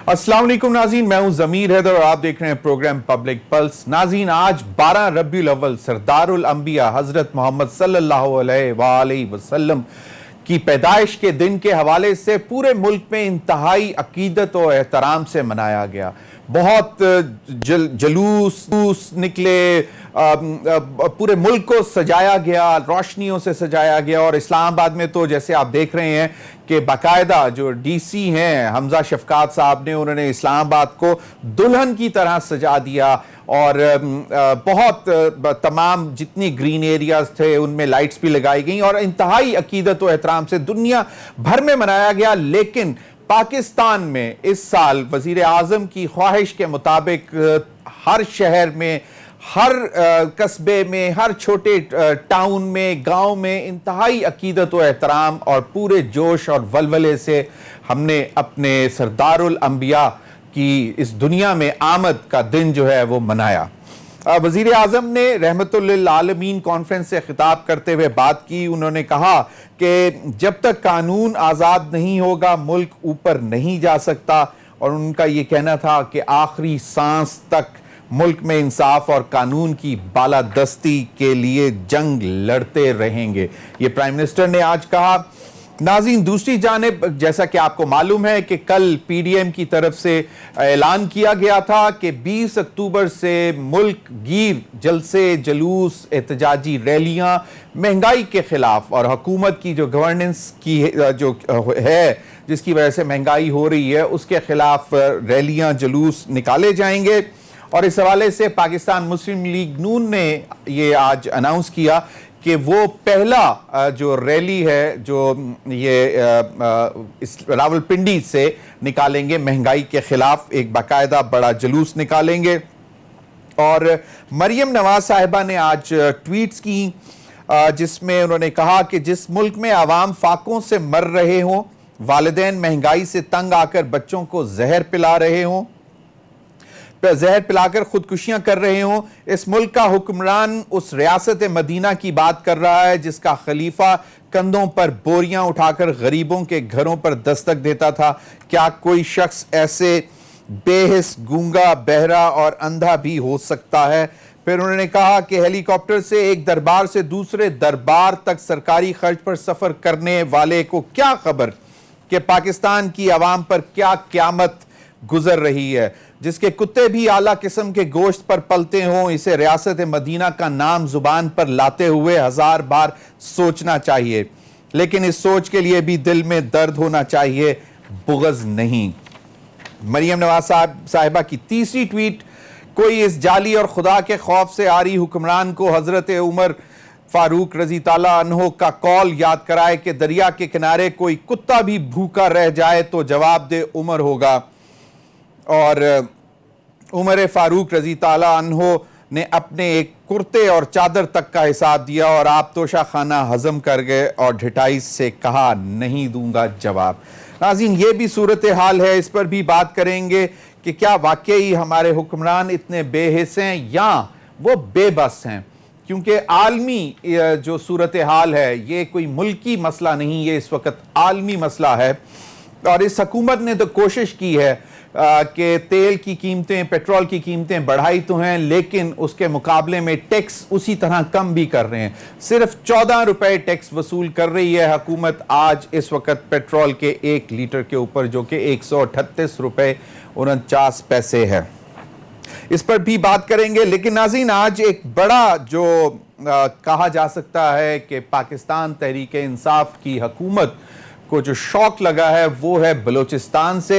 अस्सलाम वालेकुम नाज़रीन, मैं हूं ज़मीर हैदर और आप देख रहे हैं प्रोग्राम पब्लिक पल्स। नाज़रीन, आज 12 रबीउल अव्वल सरदारुल अंबिया हज़रत मोहम्मद सल्लल्लाहु अलैहि वसल्लम की पैदाइश के दिन के हवाले से पूरे मुल्क में इंतहाई अकीदत और एहतराम से मनाया गया। बहुत जलूस निकले, पूरे मुल्क को सजाया गया, रोशनियों से सजाया गया। और इस्लामाबाद में तो जैसे आप देख रहे हैं कि बाकायदा जो डीसी हैं हमजा शफकात साहब ने, उन्होंने इस्लामाबाद को दुल्हन की तरह सजा दिया और बहुत तमाम जितनी ग्रीन एरियाज थे उनमें लाइट्स भी लगाई गई और इंतहाई अकीदत और एहतराम से दुनिया भर में मनाया गया। लेकिन पाकिस्तान में इस साल वजीर आजम की ख्वाहिश के मुताबिक हर शहर में, हर कस्बे में, हर छोटे टाउन में, गांव में इंतहाई अकीदत और एहतराम और पूरे जोश और वलवले से हमने अपने सरदारुल अंबिया की इस दुनिया में आमद का दिन जो है वो मनाया। वजीर आजम ने रहमतुल्लिल आलमीन कॉन्फ्रेंस से खिताब करते हुए बात की। उन्होंने कहा कि जब तक कानून आज़ाद नहीं होगा मुल्क ऊपर नहीं जा सकता, और उनका ये कहना था कि आखिरी सांस तक मुल्क में इंसाफ और कानून की बालादस्ती के लिए जंग लड़ते रहेंगे। ये प्राइम मिनिस्टर ने आज कहा। नाज़रीन, दूसरी जानिब जैसा कि आपको मालूम है कि कल पीडीएम की तरफ से ऐलान किया गया था कि 20 अक्टूबर से मुल्क गिर जलसे, जुलूस, एहतजाजी रैलियां महंगाई के खिलाफ और हुकूमत की जो गवर्नेंस की जो है जिसकी वजह से महंगाई हो रही है उसके खिलाफ रैलियां, जुलूस निकाले जाएंगे। और इस हवाले से पाकिस्तान मुस्लिम लीग नून ने ये आज अनाउंस किया कि वो पहला जो रैली है जो ये इस रावलपिंडी से निकालेंगे, महंगाई के खिलाफ एक बाकायदा बड़ा जुलूस निकालेंगे। और मरियम नवाज साहिबा ने आज ट्वीट्स की जिसमें उन्होंने कहा कि जिस मुल्क में आवाम फाकों से मर रहे हों, वालिदैन महंगाई से तंग आकर बच्चों को जहर पिला रहे हों, जहर पिलाकर खुदकुशियां कर रहे हों, इस मुल्क का हुक्मरान उस रियासत मदीना की बात कर रहा है जिसका खलीफा कंधों पर बोरियां उठाकर गरीबों के घरों पर दस्तक देता था। क्या कोई शख्स ऐसे बेहिस, गूंगा, बहरा और अंधा भी हो सकता है? फिर उन्होंने कहा कि हेलीकॉप्टर से एक दरबार से दूसरे दरबार तक सरकारी खर्च पर सफर करने वाले को क्या खबर कि पाकिस्तान की आवाम पर क्या क़यामत गुजर रही है। जिसके कुत्ते भी आला किस्म के गोश्त पर पलते हों, इसे रियासत मदीना का नाम जुबान पर लाते हुए 1000 बार सोचना चाहिए, लेकिन इस सोच के लिए भी दिल में दर्द होना चाहिए, बुग़्ज़ नहीं। मरियम नवाज साहिबा की तीसरी ट्वीट, कोई इस जाली और खुदा के खौफ से आरी हुक्मरान को हजरत उमर फारूक रजी ताला अन्हो का कौल याद कराए कि दरिया के किनारे कोई कुत्ता भी भूखा रह जाए तो जवाब दे उमर होगा। और उमर फारूक रजी ताला अन्हो ने अपने एक कुर्ते और चादर तक का हिसाब दिया और आप तोशा खाना हजम कर गए और ढिठाई से कहा नहीं दूंगा जवाब। नाज़रीन, ये भी सूरत हाल है, इस पर भी बात करेंगे कि क्या वाकई हमारे हुक्मरान इतने बेहिस हैं या वो बेबस हैं, क्योंकि आलमी जो सूरत हाल है ये कोई मुल्की मसला नहीं, ये इस वक्त आलमी मसला है। और इस हुकूमत ने तो कोशिश की है कि तेल की कीमतें, पेट्रोल की कीमतें बढ़ाई तो हैं, लेकिन उसके मुकाबले में टैक्स उसी तरह कम भी कर रहे हैं। सिर्फ 14 रुपए टैक्स वसूल कर रही है हुकूमत आज इस वक्त पेट्रोल के 1 लीटर के ऊपर, जो कि 138 रुपए 49 पैसे है। इस पर भी बात करेंगे। लेकिन नाज़रीन, आज एक बड़ा जो कहा जा सकता है कि पाकिस्तान तहरीक इंसाफ की हुकूमत को जो शौक लगा है वो है बलूचिस्तान से।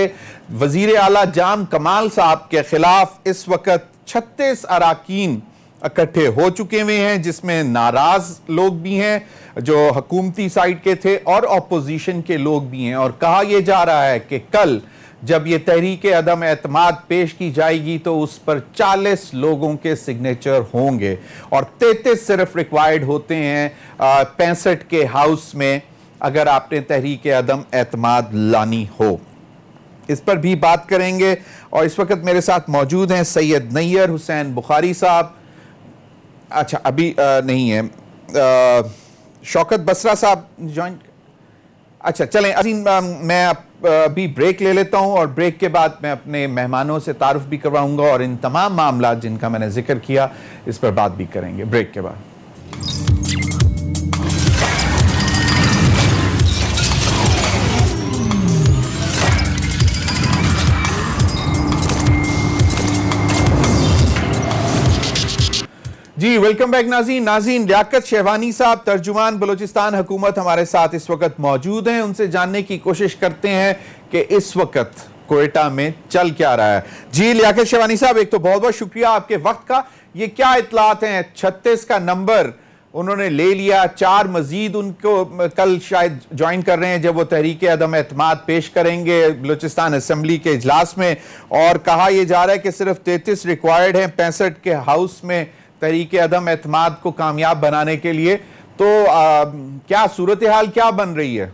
वजीर आला जाम कमाल साहब के खिलाफ इस वक्त 36 अराकीन इकट्ठे हो चुके हुए हैं, जिसमें नाराज लोग भी हैं जो हुकूमती साइड के थे और अपोजिशन के लोग भी हैं। और कहा यह जा रहा है कि कल जब ये तहरीक अदम एतमाद पेश की जाएगी तो उस पर 40 लोगों के सिग्नेचर होंगे और 33 सिर्फ रिक्वायर्ड होते हैं 65 के हाउस में अगर आपने तहरीक अदम एतमाद लानी हो। इस पर भी बात करेंगे। और इस वक्त मेरे साथ मौजूद हैं सैयद नैयर हुसैन बुखारी साहब, अच्छा अभी नहीं है, शौकत बसरा साहब ज्वाइन, अच्छा चलें अजीम, मैं अभी ब्रेक ले लेता हूं और ब्रेक के बाद मैं अपने मेहमानों से तारुफ भी करवाऊंगा और इन तमाम मामला जिनका मैंने जिक्र किया इस पर बात भी करेंगे ब्रेक के बाद। जी वेलकम बैक नाज़रीन लियाकत शहवानी साहब तर्जुमान बलूचिस्तान हुकूमत हमारे साथ इस वक्त मौजूद हैं। उनसे जानने की कोशिश करते हैं कि इस वक्त कोयटा में चल क्या रहा है। जी लियाकत शहवानी साहब, एक तो बहुत बहुत शुक्रिया आपके वक्त का। ये क्या इतलात हैं? 36 का नंबर उन्होंने ले लिया, 4 मजीद उनको कल शायद ज्वाइन कर रहे हैं जब वो तहरीक अदम एतमाद पेश करेंगे बलूचिस्तान असम्बली के इजलास में, और कहा यह जा रहा है कि सिर्फ 33 रिक्वायर्ड हैं 65 के हाउस में तहरीक अदम एतमाद को कामयाब बनाने के लिए। तो क्या सूरत हाल क्या बन रही है?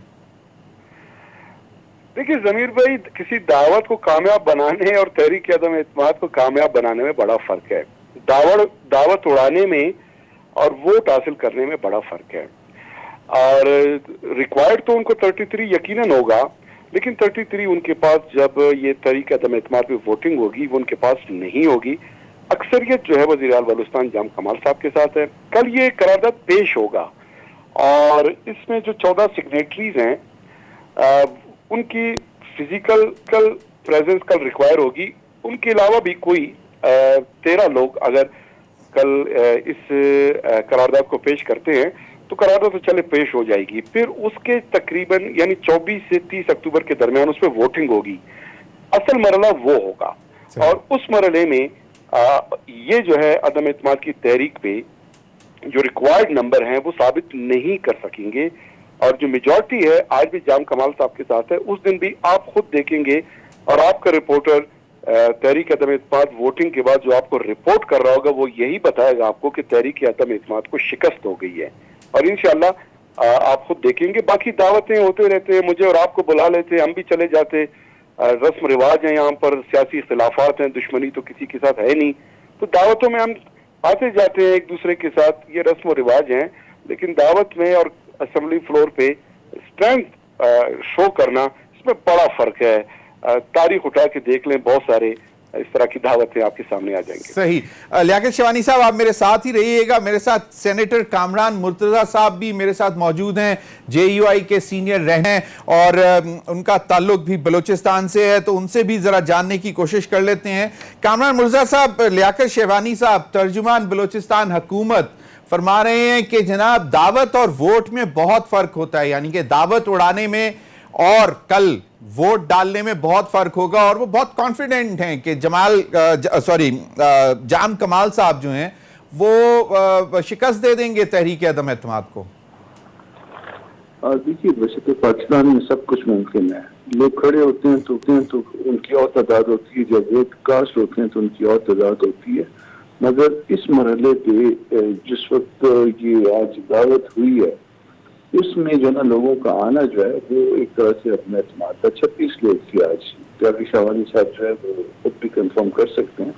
देखिए जमीर भाई, किसी दावत को कामयाब बनाने और तहरीक अदम एतमाद को कामयाब बनाने में बड़ा फर्क है। दावत उड़ाने में और वोट हासिल करने में बड़ा फर्क है। और रिक्वायर्ड तो उनको 33 यकीनन होगा, लेकिन 33 उनके पास जब ये तहरीक अदम एतमाद पे वोटिंग होगी वो उनके पास नहीं होगी। अक्सरियत जो है वज़ीर आला बलूचिस्तान जाम कमाल साहब के साथ है। कल ये करारदाद पेश होगा और इसमें जो 14 सिग्नेटरीज हैं उनकी फिजिकल प्रेजेंस कल रिक्वायर होगी। उनके अलावा भी कोई 13 लोग अगर कल इस करारदाद को पेश करते हैं तो करारदाद तो चले पेश हो जाएगी। फिर उसके तकरीबन यानी 24 से 30 अक्टूबर के दरमियान उस पर वोटिंग होगी। असल मरला वो होगा और उस मरले में ये जो है अदम एतमाद की तहरीक पे जो रिक्वायर्ड नंबर हैं वो साबित नहीं कर सकेंगे। और जो मेजॉरिटी है आज भी जाम कमाल साहब के साथ है, उस दिन भी आप खुद देखेंगे और आपका रिपोर्टर तहरीक अदम एतमाद वोटिंग के बाद जो आपको रिपोर्ट कर रहा होगा वो यही बताएगा आपको कि तहरीक अदम एतमाद को शिकस्त हो गई है। और इंशाअल्लाह आप खुद देखेंगे। बाकी दावतें होते रहते हैं, मुझे और आपको बुला लेते, हम भी चले जाते। रस्म रिवाज है, यहाँ पर सियासी इख्तिलाफात हैं, दुश्मनी तो किसी के साथ है नहीं, तो दावतों में हम आते जाते हैं एक दूसरे के साथ, ये रस्म रिवाज हैं। लेकिन दावत में और असेंबली फ्लोर पे स्ट्रेंथ शो करना, इसमें बड़ा फर्क है। तारीख उठा के देख लें, बहुत सारे इस तरह की दावतें आपके सामने आ जाएंगे। सही। लियाकत शहवानी साहब आप मेरे साथ ही रहिएगा। मेरे साथ सेनेटर कामरान मुर्तजा साहब भी मेरे साथ मौजूद हैं, JUI के सीनियर रहे हैं और उनका ताल्लुक भी बलूचिस्तान से है, तो उनसे भी जरा जानने की कोशिश कर लेते हैं। कामरान मुर्तजा साहब, लियाकत शहवानी साहब तर्जुमान बलूचिस्तान हुकूमत फरमा रहे हैं कि जनाब दावत और वोट में बहुत फर्क होता है, यानी कि दावत उड़ाने में और कल वोट डालने में बहुत फर्क होगा, और वो बहुत कॉन्फिडेंट हैं कि जाम कमाल साहब जो हैं वो शिकस्त दे देंगे तहरीक अदम एतमाद को। देखिए, वैसे तो पाकिस्तान में सब कुछ मुमकिन है। लोग खड़े होते हैं तो उनकी और तादाद होती है, जब वोट कास्ट होते हैं तो उनकी और तादाद होती है। मगर इस मरहले पे जिस वक्त ये आज दावत हुई है उसमें जो ना लोगों का आना जो है वो एक तरह से अपने एतमाद था। 36 लोग थे आज, लियाकत शहवानी साहब जो है वो खुद भी कंफर्म कर सकते हैं।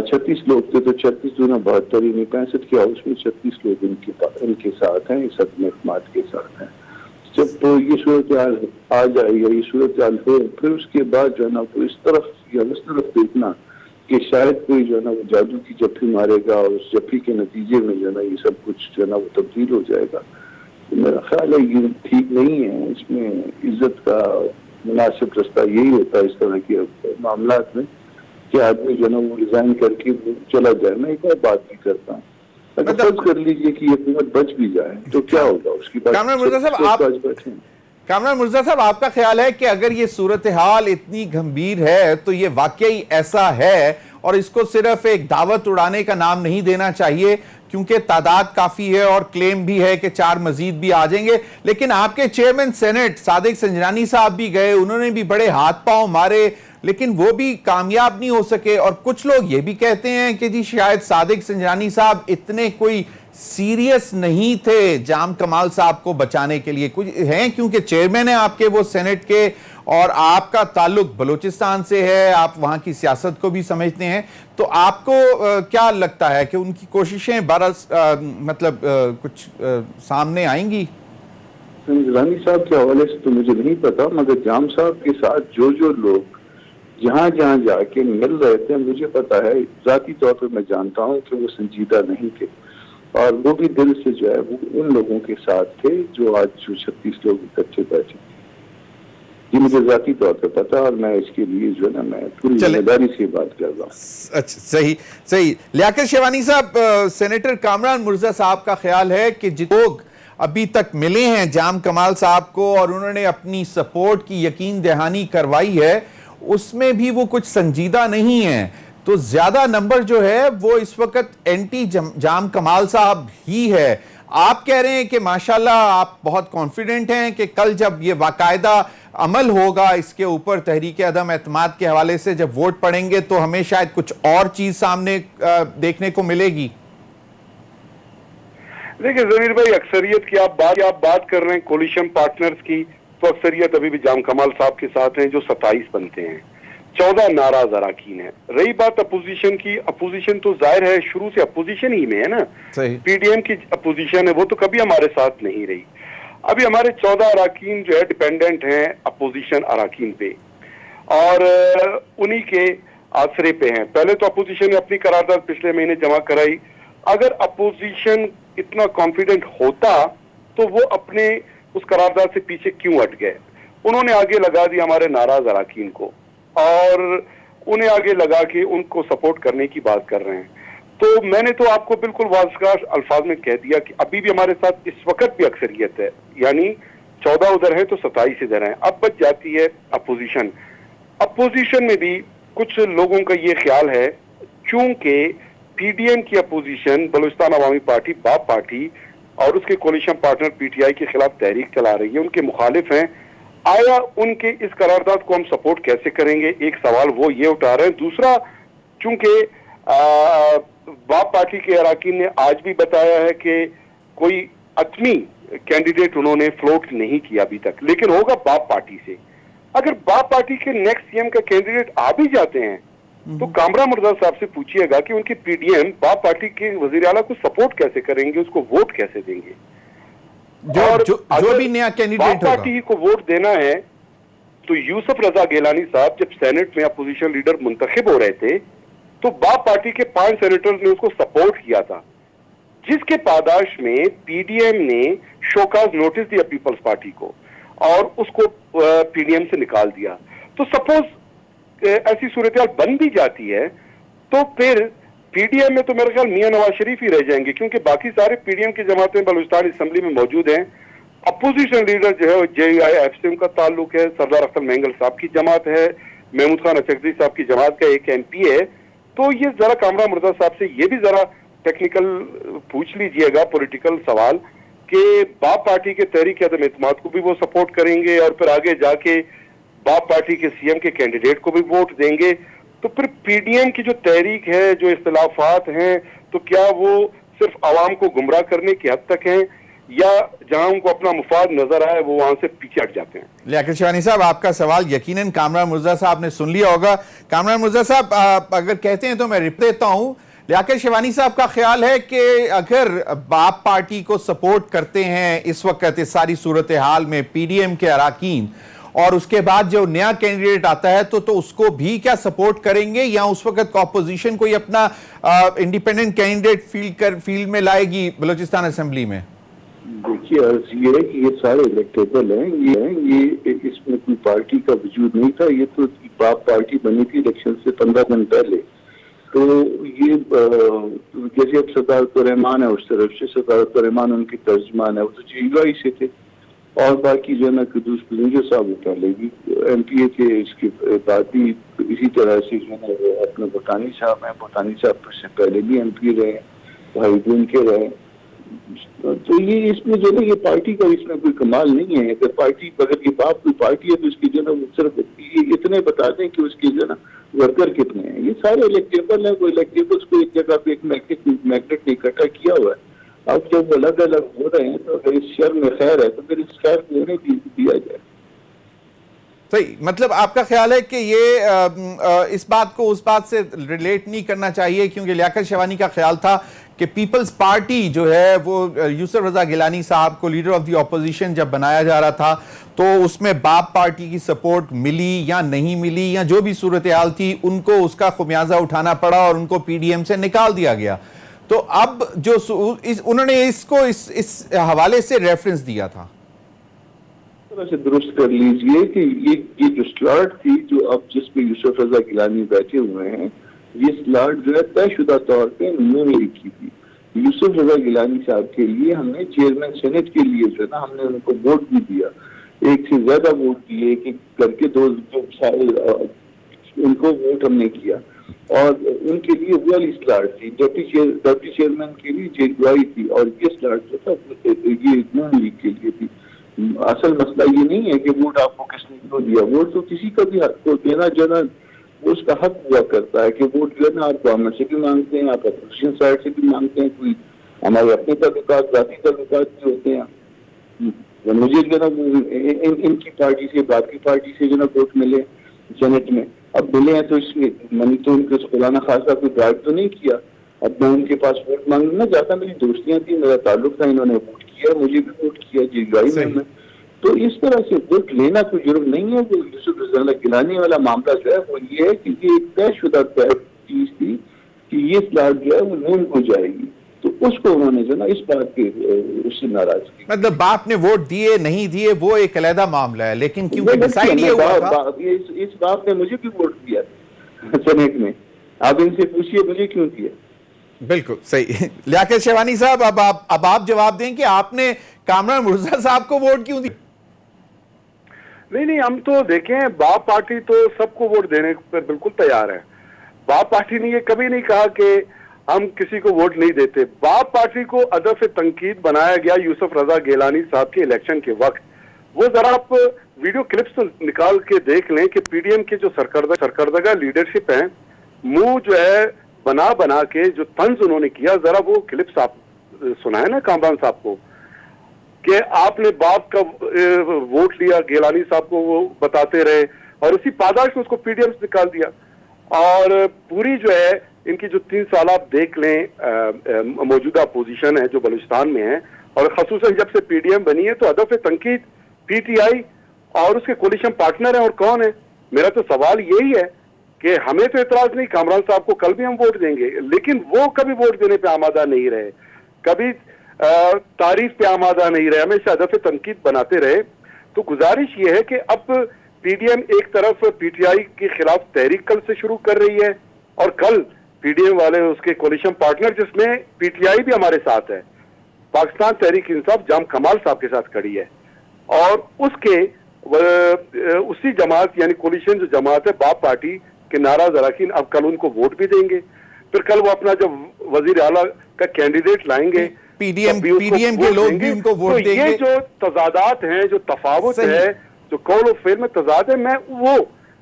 36 लोग थे तो 36 दूना 72 यानी 65 के हाउस में 36 लोग इनके साथ हैं, इस अपने एतमाद के साथ हैं। जब तो ये सूरत हाल आ जाएगी, ये सूरत हाल हो, फिर उसके बाद जो है ना वो इस तरफ या उस तरफ देखना कि शायद कोई जो है ना वो जादू की जफ्फी मारेगा और उस जफ्फी के नतीजे में जो है ना ये सब कुछ जो है ना वो तब्दील हो जाएगा। मेरा ख्याल है ये ठीक नहीं है। इसमें इज्जत का मुनासिब रास्ता यही होता है इस तरह के मामला में कि आदमी जो है ना वो रिजाइन करके चला जाए। मैं एक और बात भी करता हूँ, अगर फर्ज कर लीजिए कि ये हुकूमत बच भी जाए तो क्या होगा उसकी बात। कामरान मुर्तजा साहब, आपका ख्याल है कि अगर ये सूरत हाल इतनी गंभीर है तो ये वाकई ऐसा है और इसको सिर्फ एक दावत उड़ाने का नाम नहीं देना चाहिए, क्योंकि तादाद काफी है और क्लेम भी है कि 4 मजीद भी आ जाएंगे। लेकिन आपके चेयरमैन सेनेट सादिक संजरानी साहब भी गए, उन्होंने भी बड़े हाथ पांव मारे, लेकिन वो भी कामयाब नहीं हो सके। और कुछ लोग ये भी कहते हैं कि जी शायद सादिक संजरानी साहब इतने कोई सीरियस नहीं थे जाम कमाल साहब को बचाने के लिए। कुछ हैं, क्योंकि चेयरमैन है आपके वो सेनेट के और आपका ताल्लुक बलूचिस्तान से है, आप वहां की सियासत को भी समझते हैं, तो आपको क्या लगता है कि उनकी कोशिशें कुछ सामने आएंगी? रानी साहब के हवाले से तो मुझे नहीं पता, मगर जाम साहब के साथ जो जो लोग जहाँ जहाँ जाके मिल रहे थे, मुझे पता है, जाती तौर पर मैं जानता हूँ कि वो संजीदा नहीं थे, और वो भी दिल से जो है वो उन लोगों के साथ थे जो आज जो 36 लोग इकट्ठे बैठे। ये मुझे जाती तौर पर पता, और मैं इसके लिए जो है ना, मैं पूरी जिम्मेदारी से बात कर रहा हूँ। अच्छा, सही सही। लियाकत शेरवानी साहब, सेनेटर कामरान मुर्जा साहब का ख्याल है कि जिन लोग अभी तक मिले हैं जाम कमाल साहब को और उन्होंने अपनी सपोर्ट की यकीन दहानी करवाई है, उसमें भी वो कुछ संजीदा नहीं है, तो ज्यादा नंबर जो है वो इस वक्त एंटी जाम कमाल साहब ही है। आप कह रहे हैं कि माशाल्लाह आप बहुत कॉन्फिडेंट हैं कि कल जब ये बाकायदा अमल होगा इसके ऊपर तहरीक अदम एतमाद के हवाले से, जब वोट पड़ेंगे तो हमें शायद कुछ और चीज सामने देखने को मिलेगी। देखिए जमीर भाई, अक्सरियत की आप बात कर रहे हैं कोलिशन पार्टनर्स की, तो अक्सरियत अभी भी जाम कमाल साहब के साथ हैं जो 27 बनते हैं, 14 नाराज अराकीन है। रही बात अपोजिशन की, अपोजिशन तो जाहिर है शुरू से अपोजिशन ही में है ना, पीडीएम की अपोजिशन है, वो तो कभी हमारे साथ नहीं रही। अभी हमारे 14 अराकीन जो है डिपेंडेंट हैं अपोजिशन अराकीन पे, और उन्हीं के आसरे पे हैं। पहले तो अपोजिशन ने अपनी करारदाद पिछले महीने जमा कराई। अगर अपोजिशन इतना कॉन्फिडेंट होता तो वो अपने उस करारदाद से पीछे क्यों हट गए? उन्होंने आगे लगा दिया हमारे नाराज अराकीन को, और उन्हें आगे लगा के उनको सपोर्ट करने की बात कर रहे हैं। तो मैंने तो आपको बिल्कुल वाज़ेह अल्फाज में कह दिया कि अभी भी हमारे साथ इस वक्त भी अक्सरियत है, यानी 14 उधर है तो 27 इधर है। अब बच जाती है अपोजिशन। अपोजिशन में भी कुछ लोगों का ये ख्याल है, चूंकि पीडीएम की अपोजिशन बलूचिस्तान अवामी पार्टी बाप पार्टी और उसके कोलिशन पार्टनर पीटीआई के खिलाफ तहरीक चला रही है, उनके मुखालिफ हैं, आया उनके इस करारदाद को हम सपोर्ट कैसे करेंगे? एक सवाल वो ये उठा रहे हैं। दूसरा, चूंकि बाप पार्टी के अराकीन ने आज भी बताया है कि कोई अतमी कैंडिडेट उन्होंने फ्लोट नहीं किया अभी तक, लेकिन होगा बाप पार्टी से। अगर बाप पार्टी के नेक्स्ट सीएम का कैंडिडेट आ भी जाते हैं तो कामरान मुर्जा साहब से पूछिएगा कि उनकी पीडीएम बाप पार्टी के वजीर आला को सपोर्ट कैसे करेंगे, उसको वोट कैसे देंगे? जो भी नया कैंडिडेट पार्टी को वोट देना है तो यूसुफ रजा गिलानी साहब जब सेनेट में अपोजिशन लीडर मुंतखब हो रहे थे तो बाप पार्टी के 5 सेनेटर्स ने उसको सपोर्ट किया था, जिसके पादाश में पीडीएम ने शोकाज नोटिस दिया पीपल्स पार्टी को और उसको पीडीएम से निकाल दिया। तो सपोज ऐसी सूरत बन भी जाती है तो फिर पीडीएम में तो मेरे ख्याल मियां नवाज शरीफ ही रह जाएंगे, क्योंकि बाकी सारे पीडीएम की जमातें बलूचिस्तान असेंबली में मौजूद हैं। अपोजिशन लीडर जो है जेआईएफ से उनका ताल्लुक है, सरदार अख्तर मेंगल साहब की जमात है, महमूद खान अचकज़ई साहब की जमात का एक एमपी है। तो ये जरा कामरान मुर्जा साहब से ये भी जरा टेक्निकल पूछ लीजिएगा, पॉलिटिकल सवाल, कि बाप पार्टी के तहरीक अदम एतमाद को भी वो सपोर्ट करेंगे और फिर आगे जाके बाप पार्टी के सीएम के कैंडिडेट को भी वोट देंगे। तो फिर पीडीएम की जो तहरीक है, जो इख्तिलाफात हैं, तो क्या वो सिर्फ आवाम को गुमराह करने की हद तक हैं या जहां उनको अपना मुफाद नजर आए वो वहां से पीछे हट जाते हैं? लियाकत शेरवानी साहब, आपका सवाल यकीनन कामरान मुर्जा साहब ने सुन लिया होगा। कामरान मुर्जा साहब अगर कहते हैं तो मैं रिप देता हूं। लियाकत शेरवानी साहब का ख्याल है कि अगर बाप पार्टी को सपोर्ट करते हैं इस वक्त इस सारी सूरत हाल में पीडीएम के अराकीन, और उसके बाद जो नया कैंडिडेट आता है तो उसको भी क्या सपोर्ट करेंगे, या उस वक्त अपोजिशन कोई अपना इंडिपेंडेंट कैंडिडेट फील्ड में लाएगी बलूचिस्तान असेंबली में? देखिए, अर्ज ये है कि ये सारे इलेक्टेबल हैं, ये इसमें कोई पार्टी का वजूद नहीं था। ये तो बाप पार्टी बनी थी इलेक्शन से 15 दिन पहले। तो ये जैसे अब सदारत रहमान है उस तरफ से, सदारत रहमान उनके तर्जमान है, वो तो जीवाई से थे, और बाकी जो है ना कुदूस पुलिंजो साहब पहले भी एमपीए के, इसके बाद भी इसी तरह से जो है ना अपने भूटानी साहब हैं, भूटानी साहब से पहले भी एमपी रहे, भाई दिन के रहे। तो ये इसमें जो है ये पार्टी का इसमें कोई कमाल नहीं है। अगर पार्टी, अगर ये बाप कोई पार्टी है तो उसकी जो है ना सिर्फ ये इतने बता दें कि उसके जो है ना वर्कर कितने हैं। ये सारे इलेक्टेबल हैं, वो इलेक्टेबल्स को एक जगह पे एक मैग्नेट ने इकट्ठा किया हुआ है। अब जब अलग अलग हो रहे हैं तो अगर इस शहर में खैर है तो फिर इस खैर को होने दिया जाए। सही, मतलब आपका ख्याल है कि ये इस बात को उस बात से रिलेट नहीं करना चाहिए, क्योंकि लियाकत शेरवानी का ख्याल था कि पीपल्स पार्टी जो है वो यूसुफ रजा गिलानी साहब को लीडर ऑफ द ऑपोजिशन जब बनाया जा रहा था तो उसमें बाप पार्टी की सपोर्ट मिली या नहीं मिली या जो भी सूरत हाल थी, उनको उसका खुमियाजा उठाना पड़ा और उनको पीडीएम से निकाल दिया गया। तो अब जो उन्होंने इसको इस हवाले से रेफरेंस दिया था, तरह से दुरुस्त कर लीजिए कि ये जो स्लॉट थी जो अब जिसपे यूसुफ रजा गिलानी बैठे हुए हैं, ये स्लॉट जो है तयशुदा तौर पे नून लीग की थी। यूसुफ रजा गिलानी साहब के लिए हमने चेयरमैन सेनेट के लिए जो है ना, हमने उनको वोट भी दिया, एक से ज्यादा वोट दिए कि करके दो उनको वोट हमने किया और उनके लिए वो वाली स्लॉट थी। डिप्टी चेयरमैन के लिए जेडवाई थी और ये स्लॉट जो था ये नून लीग के लिए थी। असल मसला ये नहीं है कि वोट आपको किसने क्यों दिया, वोट तो किसी का भी हक को देना जो है वो उसका हक हुआ करता है कि वोट जो है ना आप गवर्नमेंट से भी मांगते हैं, आप अपोजिशन साइड से भी मांगते हैं, कोई हमारे अपने ताल्लुकात जाती ताल्लुकात भी होते हैं। मुझे जो है ना इनकी पार्टी से बाकी पार्टी से जो ना वोट मिले सेनेट में, अब मिले हैं तो इसमें मैंने तो उनको खुलाना खासा कोई गाइड तो नहीं किया। अब मैं उनके पास वोट मांगने ना जाता, मेरी दोस्तियां थी, मेरा ताल्लुक था, इन्होंने वोट किया, मुझे भी वोट किया जेडवाई में। तो इस तरह से वोट लेना कोई जुर्म नहीं है। वो यूसुफ रजा गिलानी वाला मामला जो है वो ये है कि ये एक तयशुदा चीज थी कि ये स्लॉट जो है वो नून को जाएगी, तो उसको उन्होंने जो ना इस बात के उससे नाराज की। मतलब बाप ने वोट दिए नहीं दिए वो एक अलग मामला है, लेकिन क्योंकि डिसाइड ये हुआ था, इस बाप ने मुझे भी वोट दिया सेनेट में, आप इनसे पूछिए मुझे क्यों दिया। बिल्कुल सही। लियाकत शेरवानी साहब, अब आप जवाब दें कि आपने कामरान मुर्तजा साहब को वोट क्यों दिया? नहीं, हम तो देखें, बाप पार्टी तो सबको वोट देने पर बिल्कुल तैयार है। बाप पार्टी ने ये कभी नहीं कहा कि हम किसी को वोट नहीं देते। बाप पार्टी को अदब तंकीद बनाया गया यूसुफ रजा गिलानी साहब के इलेक्शन के वक्त। वो जरा आप वीडियो क्लिप्स तो निकाल के देख लें कि पीडीएम के जो सरकर्दगा लीडरशिप है, मुंह जो है बना बना के जो तंज उन्होंने किया, जरा वो क्लिप्स आप सुनाए ना कामरान साहब को कि आपने बाप का वोट लिया, गिलानी साहब को वो बताते रहे और उसी पादाश में उसको पीडीएम से निकाल दिया। और पूरी जो है इनकी जो 3 साल आप देख लें मौजूदा पोजीशन है जो बलूचिस्तान में है, और खसूसन जब से पीडीएम बनी है, तो अदब तंकीद पीटीआई और उसके कोलिशन पार्टनर है। और कौन है? मेरा तो सवाल यही है कि हमें तो एतराज नहीं, कामरान साहब को कल भी हम वोट देंगे, लेकिन वो कभी वोट देने पे आमादा नहीं रहे, कभी तारीफ पे आमादा नहीं रहे, हमेशा अदब तंकीद बनाते रहे। तो गुजारिश ये है कि अब पीडीएम एक तरफ पीटीआई के खिलाफ तहरीक कल से शुरू कर रही है, और कल पीडीएम वाले उसके कोलिशन पार्टनर जिसमें पीटीआई भी हमारे साथ है, पाकिस्तान तहरीक इंसाफ जाम कमाल साहब के साथ खड़ी है, और उसके उसी जमात यानी कोलिशन जो जमात है बाप पार्टी के नाराज अरकान अब कल उनको वोट भी देंगे। फिर कल वो अपना जब वजीर आला का कैंडिडेट लाएंगे, पीडीएम के लोग भी उनको वोट देंगे। ये जो तजादात हैं, जो तफावत है, जो कौल और फेल में तजाद है, मैं वो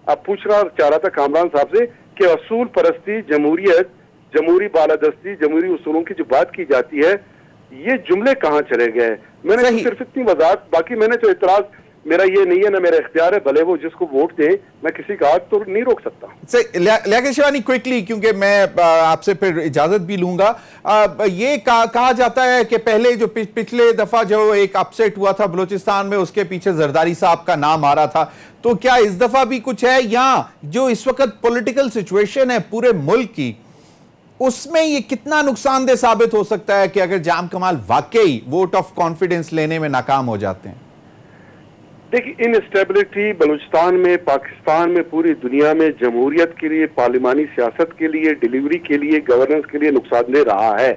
अब पूछना चाह रहा था कामरान साहब से कि असूल परस्ती, जमहूरियत, जमहूरी बालादस्ती, जमहूरी उसूलों की जो बात की जाती है, ये जुमले कहाँ चले गए? मैंने तो सिर्फ इतनी वजाहत, बाकी मैंने तो इतराज मेरा ये नहीं है, ना मेरा इख्तियार है, भले वो जिसको वोट दे, मैं किसी का हाथ तो नहीं रोक सकता। लियाकत शेरवानी, क्विकली, क्योंकि मैं आपसे फिर इजाजत भी लूंगा, ये कहा जाता है कि पहले जो पिछले दफा जो एक अपसेट हुआ था बलूचिस्तान में, उसके पीछे जरदारी साहब का नाम आ रहा था, तो क्या इस दफा भी कुछ है, या जो इस वक्त पॉलिटिकल सिचुएशन है पूरे मुल्क की, उसमें ये कितना नुकसानदेह साबित हो सकता है कि अगर जाम कमाल वाकई वोट ऑफ कॉन्फिडेंस लेने में नाकाम हो जाते हैं? देखिए, इनस्टेबिलिटी बलूचिस्तान में, पाकिस्तान में, पूरी दुनिया में जमहूरियत के लिए, पार्लिमानी सियासत के लिए, डिलीवरी के लिए, गवर्नेंस के लिए नुकसानदेह रहा है।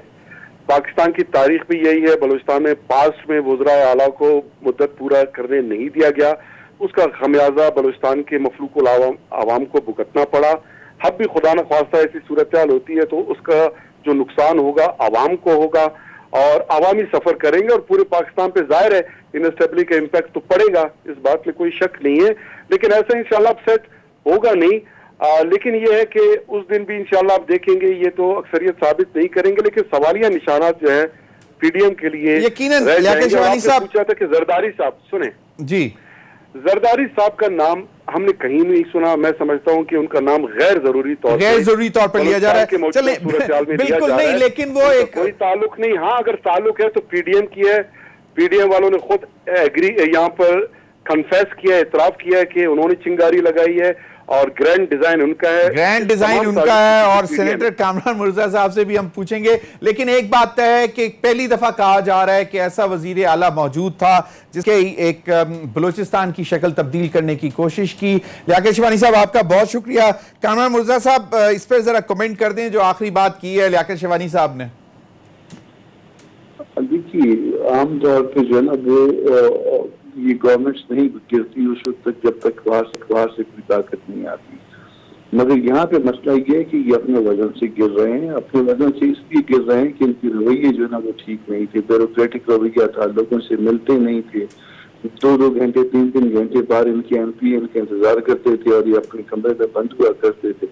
पाकिस्तान की तारीख भी यही है। बलूचिस्तान में पास्ट में वज़राए आला को मुद्दत पूरा करने नहीं दिया गया, उसका खमियाजा बलूचिस्तान के मफलूकुल आवाम को भुगतना पड़ा। अब भी खुदा न ख्वास्ता ऐसी सूरत हाल होती है तो उसका जो नुकसान होगा आवाम को होगा, और आवामी सफर करेंगे, और पूरे पाकिस्तान पे जाहिर है इनस्टेबिलिटी का इम्पैक्ट तो पड़ेगा, इस बात में कोई शक नहीं है। लेकिन ऐसा इंशाल्लाह अपसेट होगा नहीं, लेकिन ये है कि उस दिन भी इंशाल्लाह आप देखेंगे, ये तो अक्सरियत साबित नहीं करेंगे, लेकिन सवालिया निशानात जो है पीडीएम के लिए यकीनन। लियाकत शेरवानी साहब, पूछा था कि जरदारी साहब, सुने जी, जरदारी साहब का नाम हमने कहीं नहीं सुना। मैं समझता हूं कि उनका नाम गैर जरूरी तौर पर लिया जा रहा है। चले बिल्कुल नहीं, लेकिन वो एक कोई ताल्लुक नहीं। हाँ, अगर ताल्लुक है तो पीडीएम की है। पीडीएम वालों ने खुद एग्री यहाँ पर कन्फेस किया, इतराफ किया है कि उन्होंने चिंगारी लगाई है और ग्रैंड डिजाइन उनका है। ग्रैंड डिजाइन उनका है और सेनेटर कामरान मुर्जा साहब से भी हम पूछेंगे। लेकिन एक बात तय है कि पहली दफा कहा जा रहा है कि ऐसा वजीर आला मौजूद था जिसके एक बलूचिस्तान की शक्ल तब्दील करने की कोशिश की। लियाकत शिवानी साहब, आपका बहुत शुक्रिया। कामरान मुर्जा साहब, इस पर जरा कमेंट कर दें जो आखिरी बात की है लियाकत शिवानी साहब ने। देखिए, आमतौर पर जो है ना वो ये गवर्नमेंट्स नहीं गिरती उस वक्त तक जब तक बाहर से कोई ताकत नहीं आती। मगर यहाँ पे मसला ये है कि ये अपने वजन से गिर रहे हैं। अपने वजन से इसलिए गिर रहे हैं कि इनकी रवैये जो है ना वो ठीक नहीं थे, ब्यूरोक्रेटिक रवैया था, लोगों से मिलते नहीं थे, 2-2 घंटे 3-3 घंटे बाद इनके एमपी इनका इंतजार करते थे और ये अपने कमरे में बंद हुआ करते थे,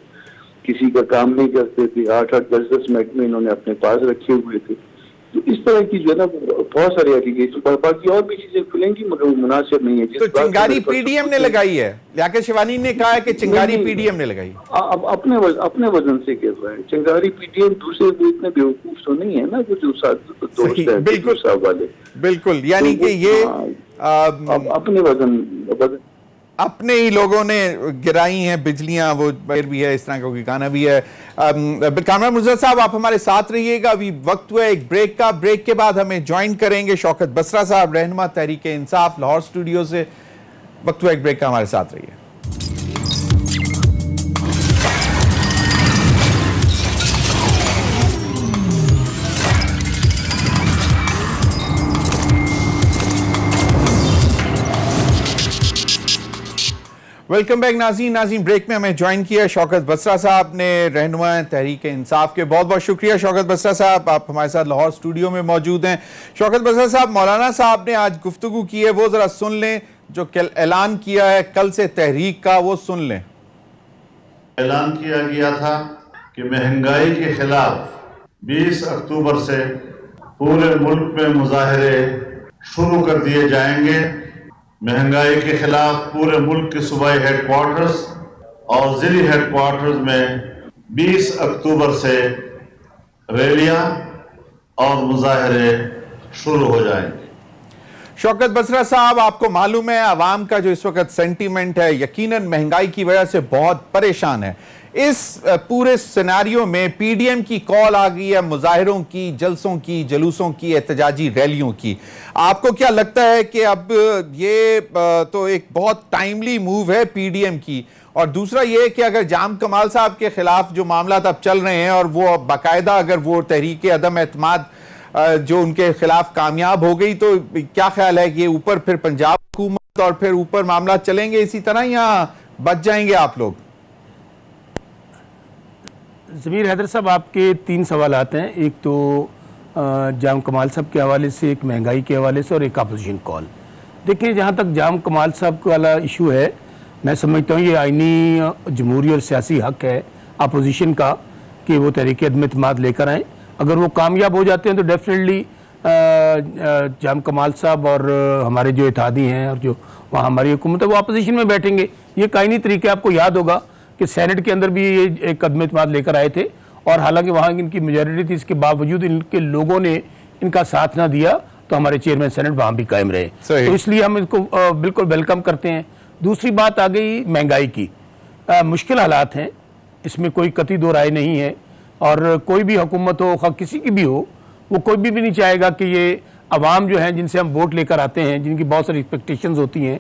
किसी का काम नहीं करते थे, 8-8 10-10 मिनट में इन्होंने अपने पास रखे हुए थे। तो इस तरह की जो है ना बहुत सारी एप्लीकेशन, बाकी और भी चीजें खुलेंगी मगर वो मुनासिब नहीं है। तो चिंगारी पीडीएम ने लगाई है, लियाकत शिवानी ने कहा है कि चिंगारी पीडीएम ने लगाई। अब अपने वजन से गिर रहे हैं। चिंगारी पीडीएम दूसरे वो इतने बेवकूफ तो नहीं है ना, वो जो दोस्त है बिल्कुल साहब वाले, बिल्कुल, यानी कि ये अपने वजन अपने ही लोगों ने गिराई हैं बिजलियां, वो भी है, इस तरह का कोई गाना भी है। कामरान मुर्जा साहब, आप हमारे साथ रहिएगा। अभी वक्त हुआ एक ब्रेक का। ब्रेक के बाद हमें ज्वाइन करेंगे शौकत बसरा साहब, रहनुमा तहरीक इंसाफ लाहौर स्टूडियो से। वक्त हुआ एक ब्रेक का, हमारे साथ रहिए। वेलकम बैक नाज़रीन। ब्रेक में हमें ज्वाइन किया शौकत बसरा साहब ने, रहनुमा तहरीक इंसाफ के। बहुत बहुत शुक्रिया शौकत बसरा साहब, आप हमारे साथ लाहौर स्टूडियो में मौजूद हैं। शौकत बसरा साहब, मौलाना साहब ने आज गुफ्तगू की है, वो जरा सुन लें। जो कल ऐलान किया है कल से तहरीक का, वो सुन लें। ऐलान किया गया था कि महंगाई के खिलाफ 20 अक्टूबर से पूरे मुल्क में मुजाहरे शुरू कर दिए जाएंगे। महंगाई के खिलाफ पूरे मुल्क के सूबाई हेडक्वार्टर्स और जिली हेडक्वार्टर्स में 20 अक्टूबर से रैलियां और मुजाहरे शुरू हो जाएंगे। शौकत बसरा साहब, आपको मालूम है आवाम का जो इस वक्त सेंटीमेंट है यकीनन महंगाई की वजह से बहुत परेशान है। इस पूरे सिनेरियो में पीडीएम की कॉल आ गई है मुजाहिरों की, जलसों की, जलूसों की, एहतजाजी रैलियों की। आपको क्या लगता है कि अब ये तो एक बहुत टाइमली मूव है पीडीएम की, और दूसरा ये कि अगर जाम कमाल साहब के खिलाफ जो मामला अब चल रहे हैं और वो बाकायदा अगर वो तहरीक अदम एतमाद जो उनके खिलाफ कामयाब हो गई, तो क्या ख्याल है कि ऊपर फिर पंजाब हुकूमत और फिर ऊपर मामला चलेंगे इसी तरह, या बच जाएंगे आप लोग? ज़मीर हैदर साहब, आपके 3 सवाल आते हैं। एक तो जाम कमाल साहब के हवाले से, एक महंगाई के हवाले से और एक अपोजिशन कॉल। देखिए, जहाँ तक जाम कमाल साहब वाला इशू है, मैं समझता हूँ ये आइनी जमहूरी और सियासी हक है अपोजिशन का कि वो तहरीक अदम एतमाद लेकर आएँ। अगर वो कामयाब हो जाते हैं तो डेफिनेटली जाम कमाल साहब और हमारे जो इत्तेहादी हैं और जो वहाँ हमारी हुकूमत है वो अपोजिशन में बैठेंगे। ये कायनी तरीके, आपको याद होगा कि सेनेट के अंदर भी ये एक अदम एतमाद लेकर आए थे और हालांकि वहाँ इनकी मेजॉरिटी थी, इसके बावजूद इनके लोगों ने इनका साथ ना दिया तो हमारे चेयरमैन सेनेट वहाँ भी कायम रहे। तो इसलिए हम इसको बिल्कुल वेलकम करते हैं। दूसरी बात आ गई महंगाई की। मुश्किल हालात हैं, इसमें कोई कतई दो राय नहीं है, और कोई भी हुकूमत हो, किसी की भी हो, वो कोई भी नहीं चाहेगा कि ये अवाम जो है जिनसे हम वोट लेकर आते हैं, जिनकी बहुत सारी एक्सपेक्टेशंस होती हैं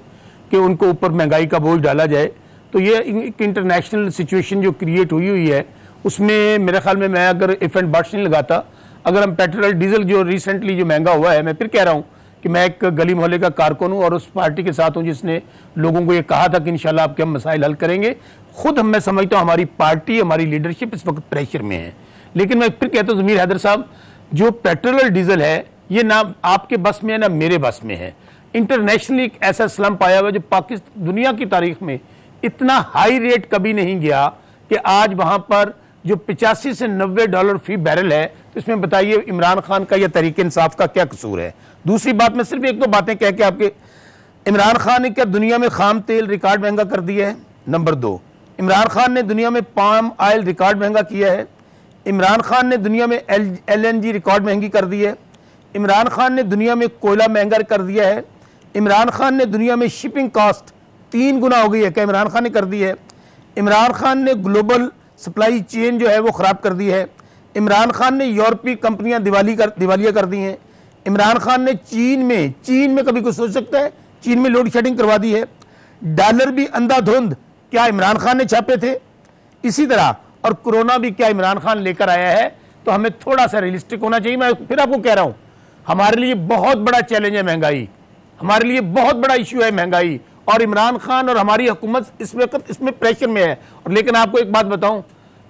कि उनको ऊपर महंगाई का बोझ डाला जाए। तो ये एक इंटरनेशनल सिचुएशन जो क्रिएट हुई है, उसमें मेरे ख्याल में मैं अगर इफ एंड बट्स नहीं लगाता, अगर हम पेट्रोल डीजल जो रिसेंटली जो महंगा हुआ है, मैं फिर कह रहा हूँ कि मैं एक गली मोहल्ले का कारकुन हूँ और उस पार्टी के साथ हूँ जिसने लोगों को ये कहा था कि इंशाल्लाह आपके हम मसाइल हल करेंगे। खुद मैं समझता हूँ हमारी पार्टी, हमारी लीडरशिप इस वक्त प्रेशर में है। लेकिन मैं फिर कहता हूँ ज़मीर हैदर साहब, जो पेट्रोल और डीजल है ये ना आपके बस में है ना मेरे बस में है। इंटरनेशनली एक ऐसा स्लम्प आया हुआ है जो पाकिस्तान दुनिया की तारीख में इतना हाई रेट कभी नहीं गया कि आज वहां पर जो 85 से $90 फी बैरल है। तो इसमें बताइए इमरान खान का या तहरीक इंसाफ का क्या कसूर है? दूसरी बात, मैं सिर्फ एक दो बातें कह के आपके इमरान खान ने क्या दुनिया में खाम तेल रिकॉर्ड महंगा कर दिया है? नंबर 2, इमरान खान ने दुनिया में पाम ऑयल रिकॉर्ड महंगा किया है। इमरान खान ने दुनिया में LNG रिकॉर्ड महंगी कर दी है। इमरान खान ने दुनिया में कोयला महंगा कर दिया है। इमरान खान ने दुनिया में शिपिंग कॉस्ट 3 गुना हो गई है, क्या इमरान खान ने कर दी है? इमरान खान ने ग्लोबल सप्लाई चेन जो है वो ख़राब कर दी है। इमरान खान ने यूरोपीय कंपनियां दिवालिया कर दी हैं। इमरान खान ने चीन में कभी कुछ सोच सकता है? चीन में लोड शेडिंग करवा दी है। डॉलर भी अंधाधुंध क्या इमरान खान ने छापे थे? इसी तरह और कोरोना भी क्या इमरान खान लेकर आया है? तो हमें थोड़ा सा रियलिस्टिक होना चाहिए। मैं फिर आपको कह रहा हूं, हमारे लिए बहुत बड़ा चैलेंज है महंगाई, हमारे लिए बहुत बड़ा इश्यू है महंगाई, और इमरान खान और हमारी हुकूमत इसमें प्रेशर में है। और लेकिन आपको एक बात बताऊं,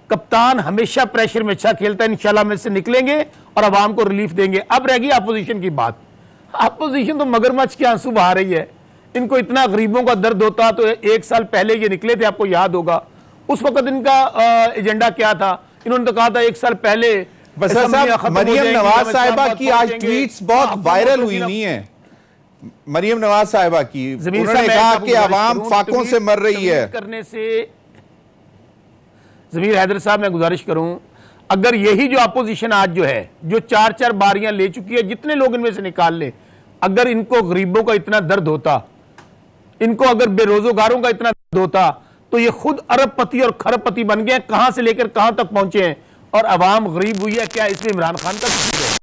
कप्तान हमेशा प्रेशर में अच्छा खेलता है। इंशाल्लाह में से निकलेंगे और आवाम को रिलीफ देंगे। अब रह गई अपोजिशन की बात। अपोजिशन तो मगरमच्छ के आंसू बहा रही है। इनको इतना गरीबों का दर्द होता तो 1 साल पहले ये निकले थे, आपको याद होगा। उस वक्त इनका एजेंडा क्या था? इन्होंने तो कहा था 1 साल पहले मरियम नवाज साहिबा की आज ट्वीट्स बहुत वायरल हुई हैं। मरियम नवाज साहिबा की, उन्होंने कहा कि आवाम फाकों से मर रही है। करने से ज़मीर हैदर साहब, मैं गुजारिश करूं, अगर यही जो अपोजिशन आज जो है, जो 4-4 बारियां ले चुकी है, जितने लोग इनमें से निकाल ले, अगर इनको गरीबों का इतना दर्द होता, इनको अगर बेरोजगारों का इतना दर्द होता, तो ये खुद अरबपति और खरबपति बन गए। कहां से लेकर कहां तक पहुंचे हैं और अवाम गरीब हुई है। क्या इसमें इमरान खान का कसूर है?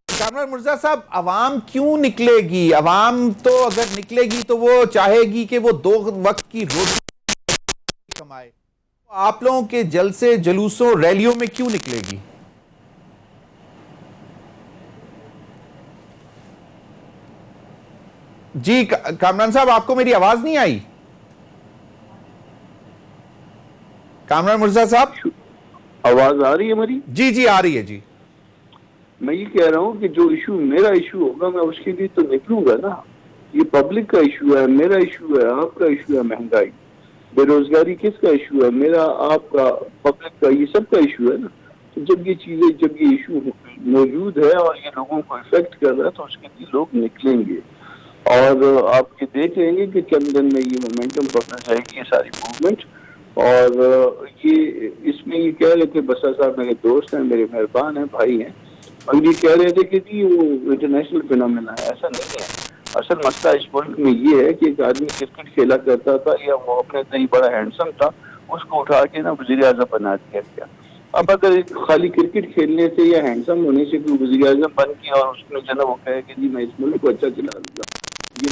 कामरान मिर्जा साहब, अवाम क्यों निकलेगी? अवाम तो अगर निकलेगी तो वो चाहेगी कि वो 2 वक्त की रोटी कमाए। आप लोगों के जलसे, जुलूसों, रैलियों में क्यों निकलेगी? जी कामरान साहब, आपको मेरी आवाज नहीं आई? कामरान मिर्जा साहब, आवाज आ रही है मेरी? जी जी आ रही है जी। मैं ये कह रहा हूँ कि जो इशू मेरा इशू होगा मैं उसके लिए तो निकलूंगा ना। ये पब्लिक का इशू है, मेरा इशू है, आपका इशू है। महंगाई, बेरोजगारी किसका इशू है? मेरा, आपका, पब्लिक का, ये सब का इशू है ना। तो जब ये चीजें, जब ये इशू मौजूद है और ये लोगों को इफेक्ट कर रहा है, तो उसके लिए लोग निकलेंगे। और आप ये देख लेंगे कि चंद दिन में ये मोमेंटम पकड़ जाएगी, ये सारी मूवमेंट। और ये इसमें ये कह रहे थे, बसा साहब मेरे दोस्त हैं, मेरे मेहरबान हैं, भाई हैं, और ये कह रहे थे कि जी वो इंटरनेशनल फिनोमेना है। ऐसा नहीं है। असल मसला इस मुल्क में ये है कि एक आदमी क्रिकेट खेला करता था या वो अपने से बड़ा हैंडसम था, उसको उठा के ना वज़ीर आज़म बना दिया गया। अब अगर खाली क्रिकेट खेलने से या हैंडसम होने से कोई वज़ीर आज़म बन गया और उसमें जो है वो कहे कि जी मैं इस मुल्क को अच्छा चला दूंगा, ये